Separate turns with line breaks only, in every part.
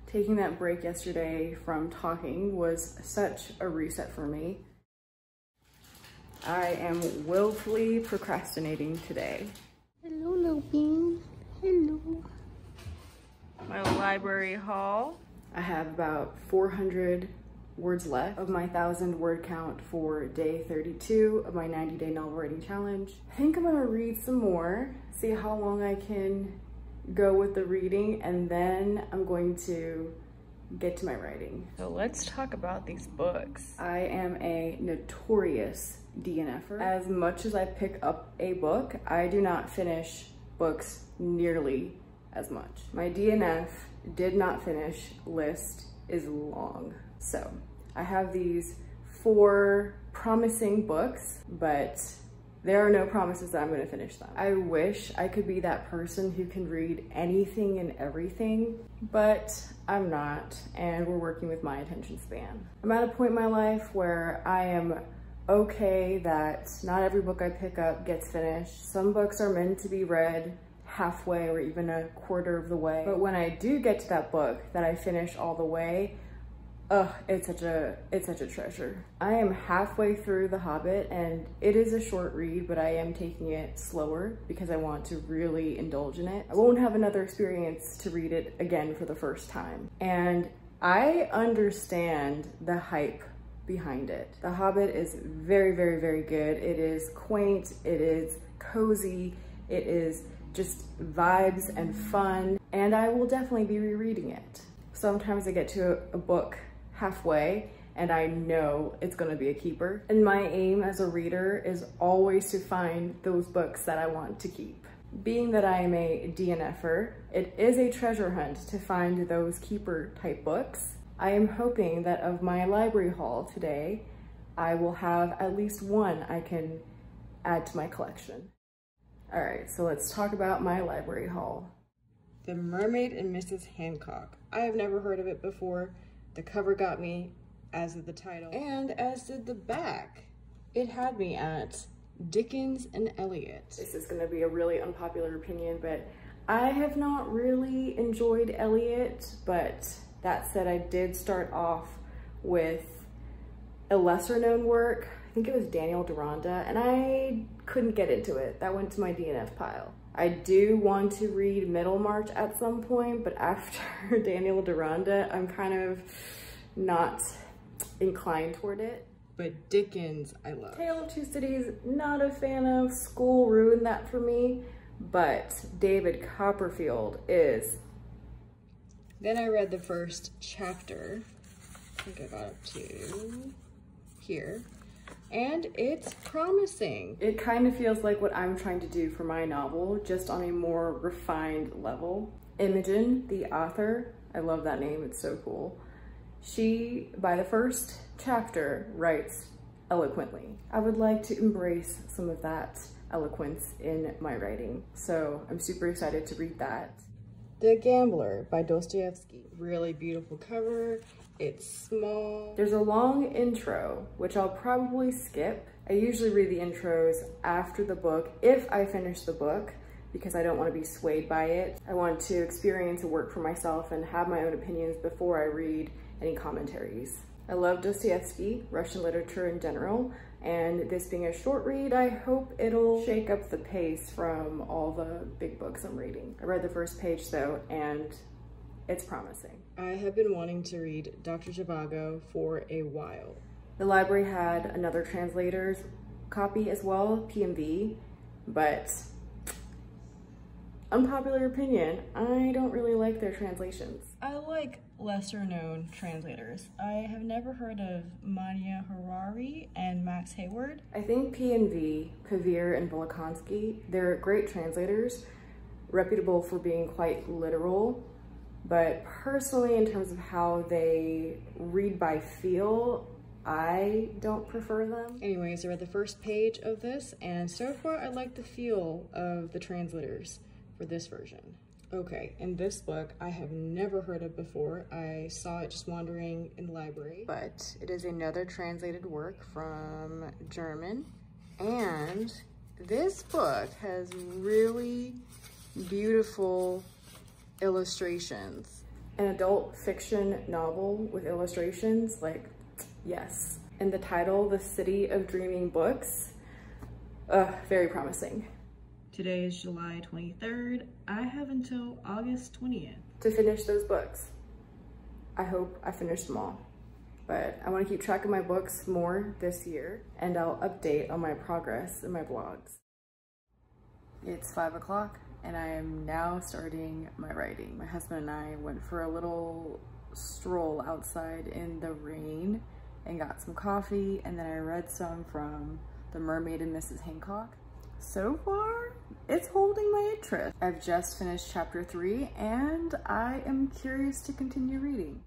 Taking that break yesterday from talking was such a reset for me. I am willfully procrastinating today.
Hello, little bean. Hello.
My library haul. I have about 400 words left of my 1,000 word count for day 32 of my 90-day novel writing challenge. I think I'm gonna read some more, see how long I can go with the reading, and then I'm going to get to my writing. So let's talk about these books. I am a notorious DNF'er. As much as I pick up a book, I do not finish books nearly as much. My DNF did not finish list is long. So I have these 4 promising books, but there are no promises that I'm gonna finish them. I wish I could be that person who can read anything and everything, but I'm not, and we're working with my attention span. I'm at a point in my life where I am okay that not every book I pick up gets finished. Some books are meant to be read halfway or even a quarter of the way. But when I do get to that book that I finish all the way, it's such a treasure. I am halfway through The Hobbit, and it is a short read, but I am taking it slower because I want to really indulge in it. I won't have another experience to read it again for the first time. And I understand the hype behind it. The Hobbit is very, very, very good. It is quaint, it is cozy, it is just vibes and fun, and I will definitely be rereading it. Sometimes I get to a book halfway and I know it's gonna be a keeper. And my aim as a reader is always to find those books that I want to keep. Being that I am a DNF'er, it is a treasure hunt to find those keeper type books. I am hoping that of my library haul today, I will have at least one I can add to my collection. All right, so let's talk about my library haul. The Mermaid and Mrs. Hancock. I have never heard of it before. The cover got me, as did the title, and as did the back. It had me at Dickens and Eliot. This is gonna be a really unpopular opinion, but I have not really enjoyed Eliot, but that said, I did start off with a lesser known work. I think it was Daniel Deronda, and I couldn't get into it. That went to my DNF pile. I do want to read Middlemarch at some point, but after Daniel Deronda, I'm kind of not inclined toward it. But Dickens, I love. Tale of Two Cities, not a fan of. School ruined that for me, but David Copperfield is. Then I read the first chapter. I think I got up to here. And it's promising. It kind of feels like what I'm trying to do for my novel, just on a more refined level. Imogen, the author, I love that name, it's so cool. She, by the first chapter, writes eloquently. I would like to embrace some of that eloquence in my writing, so I'm super excited to read that. The Gambler by Dostoevsky. Really beautiful cover. It's small. There's a long intro, which I'll probably skip. I usually read the intros after the book, if I finish the book, because I don't want to be swayed by it. I want to experience a work for myself and have my own opinions before I read any commentaries. I love Dostoevsky, Russian literature in general, and this being a short read, I hope it'll shake up the pace from all the big books I'm reading. I read the first page though, and it's promising. I have been wanting to read Dr. Zhivago for a while. The library had another translator's copy as well, PMV, but unpopular opinion, I don't really like their translations. I like lesser known translators. I have never heard of Mania Harari and Max Hayward. I think PNV, Pavir and Volokhonsky, they're great translators, reputable for being quite literal, but personally in terms of how they read by feel, I don't prefer them. Anyways, I read the first page of this, and so far I like the feel of the translators for this version. Okay, and this book I have never heard of before. I saw it just wandering in the library, but it is another translated work from German, and this book has really beautiful illustrations. An adult fiction novel with illustrations, like, yes. And the title, The City of Dreaming Books, very promising. Today is July 23rd. I have until August 20th to finish those books. I hope I finish them all. But I want to keep track of my books more this year, and I'll update on my progress in my blogs. It's 5 o'clock, and I am now starting my writing. My husband and I went for a little stroll outside in the rain and got some coffee, and then I read some from The Mermaid and Mrs. Hancock. So far, it's holding my interest. I've just finished chapter 3 and I am curious to continue reading.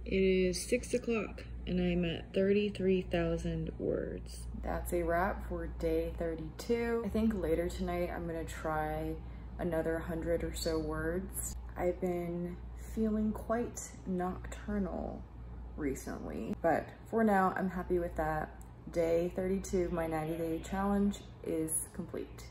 It is 6 o'clock and I'm at 33,000 words. That's a wrap for day 32. I think later tonight I'm gonna try another 100 or so words. I've been feeling quite nocturnal recently, but for now I'm happy with that. Day 32 of my 90-day challenge is complete.